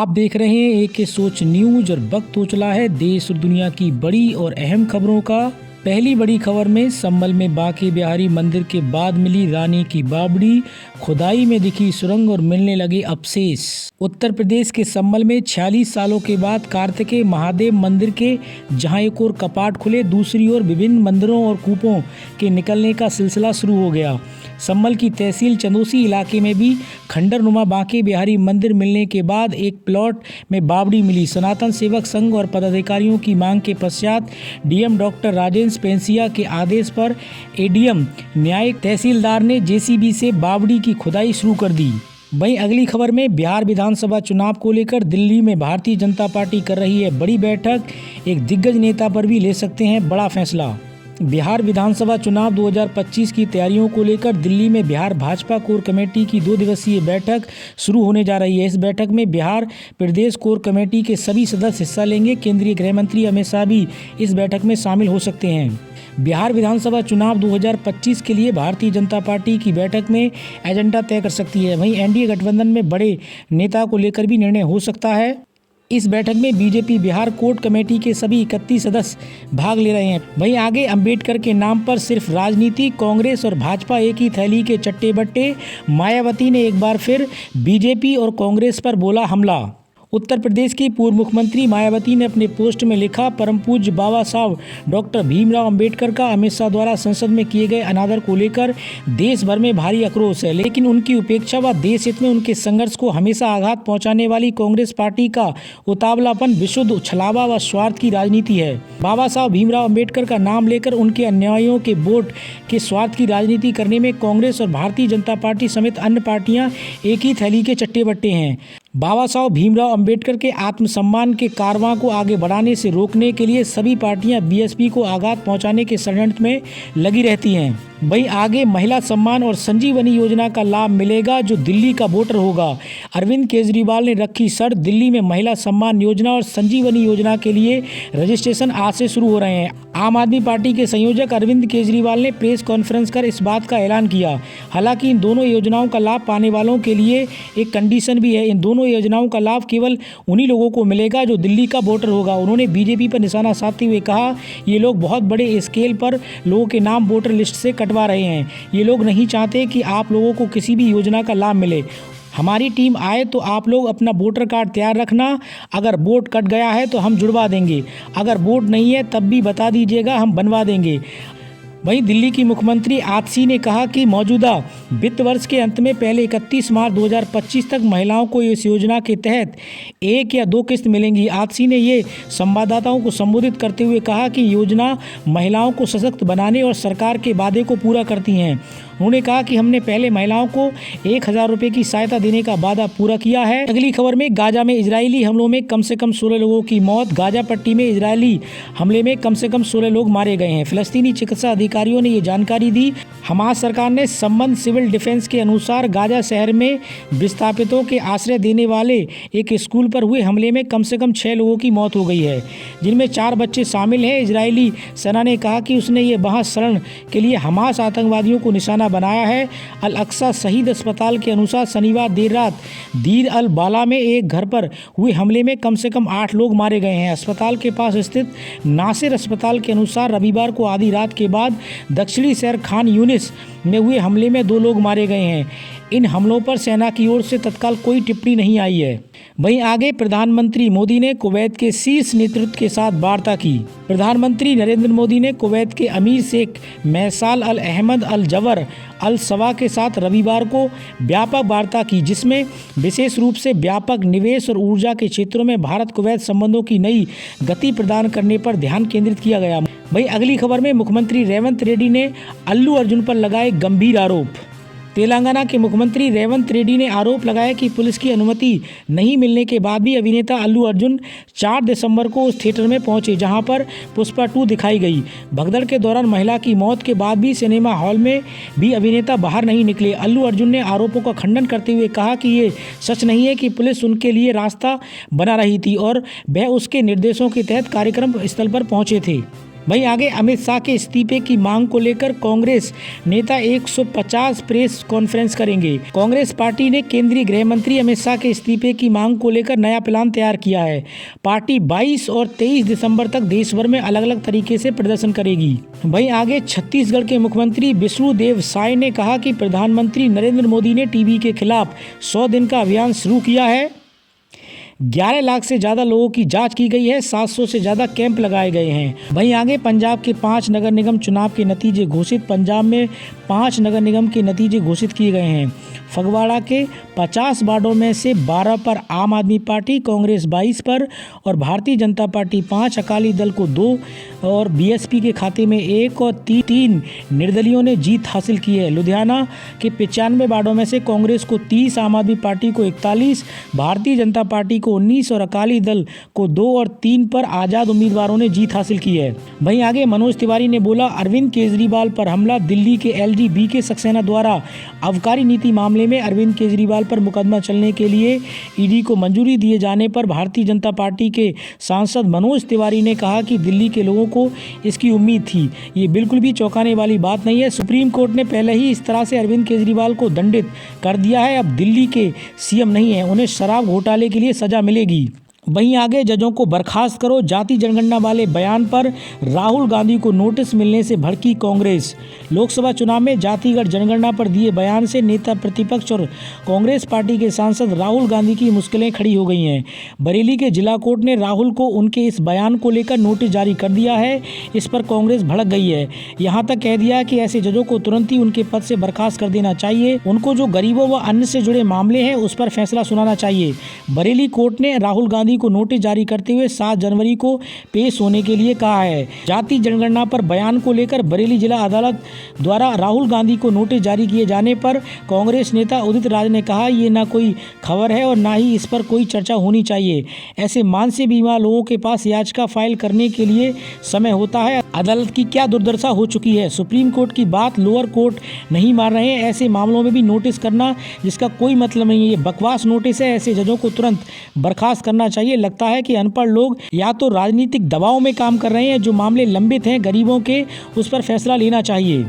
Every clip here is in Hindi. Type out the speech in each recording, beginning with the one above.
आप देख रहे हैं AK सोच न्यूज और वक्त हो चला है देश और दुनिया की बड़ी और अहम खबरों का। पहली बड़ी खबर में संभल में बांके बिहारी मंदिर के बाद मिली रानी की बावड़ी, खुदाई में दिखी सुरंग और मिलने लगे अवशेष। उत्तर प्रदेश के संभल में 46 सालों के बाद कार्तिकेय महादेव मंदिर के जहां एक ओर कपाट खुले, दूसरी ओर विभिन्न मंदिरों और कूपों के निकलने का सिलसिला शुरू हो गया। संभल की तहसील चंदोसी इलाके में भी खंडरनुमा बांके बिहारी मंदिर मिलने के बाद एक प्लॉट में बावड़ी मिली। सनातन सेवक संघ और पदाधिकारियों की मांग के पश्चात डीएम डॉक्टर राजेंद्र पेंसिया के आदेश पर एडीएम न्यायिक तहसीलदार ने जेसीबी से बावड़ी की खुदाई शुरू कर दी। वहीं अगली खबर में बिहार विधानसभा चुनाव को लेकर दिल्ली में भारतीय जनता पार्टी कर रही है बड़ी बैठक। एक दिग्गज नेता पर भी ले सकते हैं बड़ा फैसला। बिहार विधानसभा चुनाव 2025 की तैयारियों को लेकर दिल्ली में बिहार भाजपा कोर कमेटी की 2 दिवसीय बैठक शुरू होने जा रही है। इस बैठक में बिहार प्रदेश कोर कमेटी के सभी सदस्य हिस्सा लेंगे। केंद्रीय गृह मंत्री अमित शाह भी इस बैठक में शामिल हो सकते हैं। बिहार विधानसभा चुनाव 2025 के लिए भारतीय जनता पार्टी की बैठक में एजेंडा तय कर सकती है। वहीं एनडीए गठबंधन में बड़े नेता को लेकर भी निर्णय हो सकता है। इस बैठक में बीजेपी बिहार कोर कमेटी के सभी 31 सदस्य भाग ले रहे हैं। वहीं आगे अंबेडकर के नाम पर सिर्फ राजनीति, कांग्रेस और भाजपा एक ही थैली के चट्टे बट्टे। मायावती ने एक बार फिर बीजेपी और कांग्रेस पर बोला हमला। उत्तर प्रदेश की पूर्व मुख्यमंत्री मायावती ने अपने पोस्ट में लिखा, परम पूज्य बाबा साहब डॉक्टर भीमराव अंबेडकर का अमित शाह द्वारा संसद में किए गए अनादर को लेकर देश भर में भारी आक्रोश है, लेकिन उनकी उपेक्षा व देश हित में उनके संघर्ष को हमेशा आघात पहुंचाने वाली कांग्रेस पार्टी का उतावलापन विशुद्ध छलावा व स्वार्थ की राजनीति है। बाबा साहब भीमराव अंबेडकर का नाम लेकर उनके अनुयायियों के वोट के स्वार्थ की राजनीति करने में कांग्रेस और भारतीय जनता पार्टी समेत अन्य पार्टियां एक ही थैली के चट्टे बट्टे हैं। बाबा साहब भीमराव अंबेडकर के आत्मसम्मान के कारवां को आगे बढ़ाने से रोकने के लिए सभी पार्टियां बीएसपी को आघात पहुंचाने के षड्यंत्र में लगी रहती हैं। वहीं आगे महिला सम्मान और संजीवनी योजना का लाभ मिलेगा जो दिल्ली का वोटर होगा। अरविंद केजरीवाल ने रखी शर्त, दिल्ली में महिला सम्मान योजना और संजीवनी योजना के लिए रजिस्ट्रेशन आज से शुरू हो रहे हैं। आम आदमी पार्टी के संयोजक अरविंद केजरीवाल ने प्रेस कॉन्फ्रेंस कर इस बात का ऐलान किया। हालांकि इन दोनों योजनाओं का लाभ पाने वालों के लिए एक कंडीशन भी है। इन दोनों योजनाओं का लाभ केवल उन्हीं लोगों को मिलेगा जो दिल्ली का वोटर होगा। उन्होंने बीजेपी पर निशाना साधते हुए कहा, ये लोग बहुत बड़े स्केल पर लोगों के नाम वोटर लिस्ट से कटवा रहे हैं। ये लोग नहीं चाहते कि आप लोगों को किसी भी योजना का लाभ मिले। हमारी टीम आए तो आप लोग अपना वोटर कार्ड तैयार रखना। अगर वोट कट गया है तो हम जुड़वा देंगे, अगर वोट नहीं है तब भी बता दीजिएगा, हम बनवा देंगे। वहीं दिल्ली की मुख्यमंत्री आतिशी ने कहा कि मौजूदा वित्त वर्ष के अंत में पहले 31 मार्च 2025 तक महिलाओं को इस योजना के तहत 1 या 2 किस्त मिलेंगी। आतिशी ने ये संवाददाताओं को संबोधित करते हुए कहा कि योजना महिलाओं को सशक्त बनाने और सरकार के वादे को पूरा करती हैं। उन्होंने कहा कि हमने पहले महिलाओं को 1000 रुपये की सहायता देने का वादा पूरा किया है। अगली खबर में गाजा में इजरायली हमलों में कम से कम 16 लोगों की मौत। गाजा पट्टी में इजरायली हमले में कम से कम 16 लोग मारे गए हैं। फिलिस्तीनी चिकित्सा अधिकारियों ने ये जानकारी दी। हमास सरकार ने संबंध सिविल डिफेंस के अनुसार गाजा शहर में विस्थापितों के आश्रय देने वाले एक स्कूल पर हुए हमले में कम से कम 6 लोगों की मौत हो गई है, जिनमें 4 बच्चे शामिल हैं। इजरायली सेना ने कहा कि उसने ये बहस शरण के लिए हमास आतंकवादियों को निशाना बनाया है। अल अक्सा शहीद अस्पताल के अनुसार शनिवार देर रात दीर अल बाला में एक घर पर हुए हमले में कम से कम 8 लोग मारे गए हैं। अस्पताल के पास स्थित नासिर अस्पताल के अनुसार रविवार को आधी रात के बाद दक्षिणी शहर खान यूनिस में हुए हमले में 2 लोग मारे गए हैं। इन हमलों पर सेना की ओर से तत्काल कोई टिप्पणी नहीं आई है। वहीं आगे प्रधानमंत्री मोदी ने कुवैत के शीर्ष नेतृत्व के साथ वार्ता की। प्रधानमंत्री नरेंद्र मोदी ने कुवैत के अमीर शेख मैसाल अल अहमद अल जबर अल सवा के साथ रविवार को व्यापक वार्ता की, जिसमें विशेष रूप से व्यापक निवेश और ऊर्जा के क्षेत्रों में भारत कुवैत संबंधों की नई गति प्रदान करने पर ध्यान केंद्रित किया गया। वहीं अगली खबर में मुख्यमंत्री रेवंत रेड्डी ने अल्लू अर्जुन पर लगाए गंभीर आरोप। तेलंगाना के मुख्यमंत्री रेवंत रेड्डी ने आरोप लगाया कि पुलिस की अनुमति नहीं मिलने के बाद भी अभिनेता अल्लू अर्जुन 4 दिसंबर को उस थिएटर में पहुंचे जहां पर पुष्पा 2 दिखाई गई। भगदड़ के दौरान महिला की मौत के बाद भी सिनेमा हॉल में भी अभिनेता बाहर नहीं निकले। अल्लू अर्जुन ने आरोपों का खंडन करते हुए कहा कि ये सच नहीं है कि पुलिस उनके लिए रास्ता बना रही थी और वह उसके निर्देशों के तहत कार्यक्रम स्थल पर पहुंचे थे। वहीं आगे अमित शाह के इस्तीफे की मांग को लेकर कांग्रेस नेता 150 प्रेस कॉन्फ्रेंस करेंगे। कांग्रेस पार्टी ने केंद्रीय गृह मंत्री अमित शाह के इस्तीफे की मांग को लेकर नया प्लान तैयार किया है। पार्टी 22 और 23 दिसंबर तक देश भर में अलग अलग तरीके से प्रदर्शन करेगी। वहीं आगे छत्तीसगढ़ के मुख्यमंत्री विष्णुदेव साय ने कहा कि प्रधानमंत्री नरेंद्र मोदी ने टीबी के खिलाफ 100 दिन का अभियान शुरू किया है। 11 लाख से ज़्यादा लोगों की जांच की गई है। 700 से ज़्यादा कैंप लगाए गए हैं। वहीं आगे पंजाब के 5 नगर निगम चुनाव के नतीजे घोषित। पंजाब में 5 नगर निगम के नतीजे घोषित किए गए हैं। फगवाड़ा के 50 वार्डों में से 12 पर आम आदमी पार्टी, कांग्रेस 22 पर और भारतीय जनता पार्टी 5, अकाली दल को 2 और बीएसपी के खाते में 1 और 3 निर्दलियों ने जीत हासिल की है। लुधियाना के 95 वार्डों में से कांग्रेस को 30, आम आदमी पार्टी को 41, भारतीय जनता पार्टी को 19 और अकाली दल को 2 और 3 पर आज़ाद उम्मीदवारों ने जीत हासिल की है। वहीं आगे मनोज तिवारी ने बोला, अरविंद केजरीवाल पर हमला। दिल्ली के एलजी बीके सक्सेना द्वारा आबकारी नीति मामले में अरविंद केजरीवाल पर मुकदमा चलने के लिए ईडी को मंजूरी दिए जाने पर भारतीय जनता पार्टी के सांसद मनोज तिवारी ने कहा कि दिल्ली के लोगों को इसकी उम्मीद थी। ये बिल्कुल भी चौंकाने वाली बात नहीं है। सुप्रीम कोर्ट ने पहले ही इस तरह से अरविंद केजरीवाल को दंडित कर दिया है। अब दिल्ली के सीएम नहीं है, उन्हें शराब घोटाले के लिए सजा मिलेगी। वहीं आगे जजों को बर्खास्त करो। जाति जनगणना वाले बयान पर राहुल गांधी को नोटिस मिलने से भड़की कांग्रेस। लोकसभा चुनाव में जातिगत जनगणना पर दिए बयान से नेता प्रतिपक्ष और कांग्रेस पार्टी के सांसद राहुल गांधी की मुश्किलें खड़ी हो गई हैं। बरेली के जिला कोर्ट ने राहुल को उनके इस बयान को लेकर नोटिस जारी कर दिया है। इस पर कांग्रेस भड़क गई है। यहाँ तक कह दिया कि ऐसे जजों को तुरंत ही उनके पद से बर्खास्त कर देना चाहिए। उनको जो गरीबों व अन्य से जुड़े मामले हैं उस पर फैसला सुनाना चाहिए। बरेली कोर्ट ने राहुल गांधी को नोटिस जारी करते हुए 7 जनवरी को पेश होने के लिए कहा है। जाति जनगणना पर बयान को लेकर बरेली जिला अदालत द्वारा राहुल गांधी को नोटिस जारी किए जाने पर कांग्रेस नेता उदित राज ने कहा, ये ना कोई खबर है और ना ही इस पर कोई चर्चा होनी चाहिए। ऐसे मानसिक बीमार लोगों के पास याचिका फाइल करने के लिए समय होता है। अदालत की क्या दुर्दशा हो चुकी है। सुप्रीम कोर्ट की बात लोअर कोर्ट नहीं मान रहे हैं। ऐसे मामलों में भी नोटिस करना जिसका कोई मतलब नहीं है, ये बकवास नोटिस है। ऐसे जजों को तुरंत बर्खास्त करना चाहिए। लगता है कि अनपढ़ लोग या तो राजनीतिक दबाव में काम कर रहे हैं। जो मामले लंबित हैं गरीबों के, उस पर फैसला लेना चाहिए।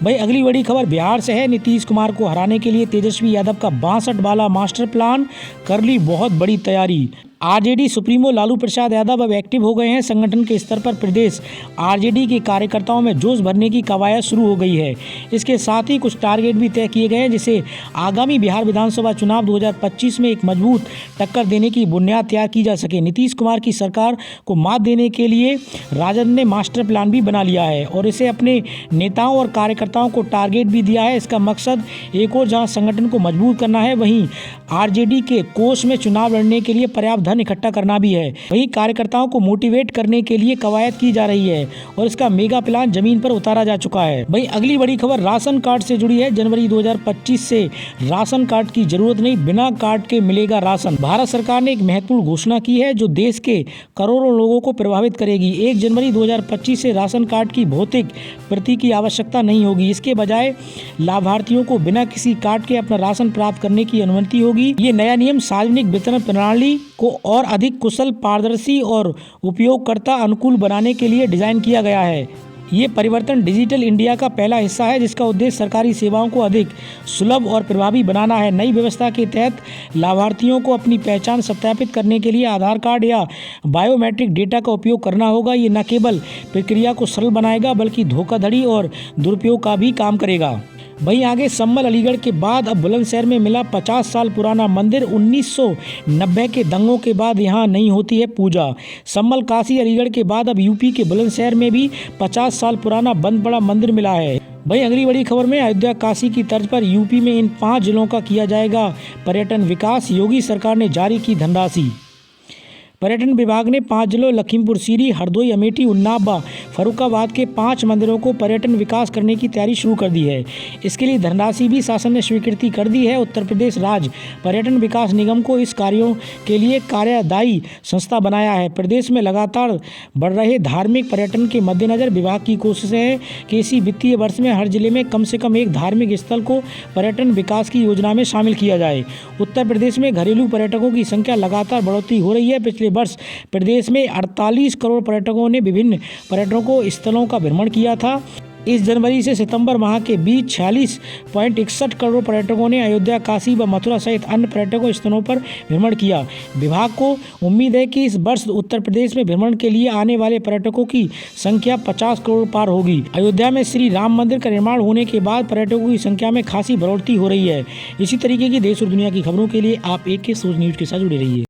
भाई अगली बड़ी खबर बिहार से है। नीतीश कुमार को हराने के लिए तेजस्वी यादव का 62 वाला मास्टर प्लान, कर ली बहुत बड़ी तैयारी। आरजेडी सुप्रीमो लालू प्रसाद यादव अब एक्टिव हो गए हैं। संगठन के स्तर पर प्रदेश आरजेडी के कार्यकर्ताओं में जोश भरने की कवायद शुरू हो गई है। इसके साथ ही कुछ टारगेट भी तय किए गए हैं, जिसे आगामी बिहार विधानसभा चुनाव 2025 में एक मजबूत टक्कर देने की बुनियाद तैयार की जा सके। नीतीश कुमार की सरकार को मात देने के लिए राजद ने मास्टर प्लान भी बना लिया है और इसे अपने नेताओं और कार्यकर्ताओं को टारगेट भी दिया है। इसका मकसद एक और जहां संगठन को मजबूत करना है, वहीं आरजेडी के कोष में चुनाव लड़ने के लिए पर्याप्त धन इकट्ठा करना भी है। वहीं कार्यकर्ताओं को मोटिवेट करने के लिए कवायद की जा रही है और इसका मेगा प्लान जमीन पर उतारा जा चुका है। वहीं अगली बड़ी खबर राशन कार्ड से जुड़ी है। जनवरी 2025 से राशन कार्ड की जरूरत नहीं, बिना कार्ड के मिलेगा राशन। भारत सरकार ने एक महत्वपूर्ण घोषणा की है जो देश के करोड़ों लोगों को प्रभावित करेगी। 1 जनवरी 2025 से राशन कार्ड की भौतिक प्रति की आवश्यकता नहीं होगी। इसके बजाय लाभार्थियों को बिना किसी कार्ड के अपना राशन प्राप्त करने की अनुमति होगी। ये नया नियम सार्वजनिक वितरण प्रणाली को और अधिक कुशल, पारदर्शी और उपयोगकर्ता अनुकूल बनाने के लिए डिजाइन किया गया है। ये परिवर्तन डिजिटल इंडिया का पहला हिस्सा है, जिसका उद्देश्य सरकारी सेवाओं को अधिक सुलभ और प्रभावी बनाना है। नई व्यवस्था के तहत लाभार्थियों को अपनी पहचान सत्यापित करने के लिए आधार कार्ड या बायोमेट्रिक डेटा का उपयोग करना होगा। ये न केवल प्रक्रिया को सरल बनाएगा बल्कि धोखाधड़ी और दुरुपयोग का भी काम करेगा। वहीं आगे संभल अलीगढ़ के बाद अब बुलंदशहर में मिला 50 साल पुराना मंदिर। 1990 के दंगों के बाद यहाँ नहीं होती है पूजा। संभल काशी अलीगढ़ के बाद अब यूपी के बुलंदशहर में भी 50 साल पुराना बंद पड़ा मंदिर मिला है। वहीं अगली बड़ी खबर में अयोध्या काशी की तर्ज पर यूपी में इन 5 जिलों का किया जाएगा पर्यटन विकास। योगी सरकार ने जारी की धनराशि। पर्यटन विभाग ने 5 जिलों लखीमपुर खीरी, हरदोई, अमेठी, उन्नाव व फर्रुखाबाद के 5 मंदिरों को पर्यटन विकास करने की तैयारी शुरू कर दी है। इसके लिए धनराशि भी शासन ने स्वीकृति कर दी है। उत्तर प्रदेश राज्य पर्यटन विकास निगम को इस कार्यों के लिए कार्यदायी संस्था बनाया है। प्रदेश में लगातार बढ़ रहे धार्मिक पर्यटन के मद्देनजर विभाग की कोशिश है कि इसी वित्तीय वर्ष में हर जिले में कम से कम एक धार्मिक स्थल को पर्यटन विकास की योजना में शामिल किया जाए। उत्तर प्रदेश में घरेलू पर्यटकों की संख्या लगातार बढ़ोतरी हो रही है। पिछले पिछले वर्ष प्रदेश में 48 करोड़ पर्यटकों ने विभिन्न पर्यटकों स्थलों का भ्रमण किया था। इस जनवरी से सितंबर माह के बीच 46.61 करोड़ पर्यटकों ने अयोध्या, काशी व मथुरा सहित अन्य पर्यटकों स्थलों पर भ्रमण किया। विभाग को उम्मीद है कि इस वर्ष उत्तर प्रदेश में भ्रमण के लिए आने वाले पर्यटकों की संख्या 50 करोड़ पार होगी। अयोध्या में श्री राम मंदिर का निर्माण होने के बाद पर्यटकों की संख्या में खासी बढ़ोतरी हो रही है। इसी तरीके की देश और दुनिया की खबरों के लिए आप AK सोच न्यूज़ के साथ जुड़े रहिए।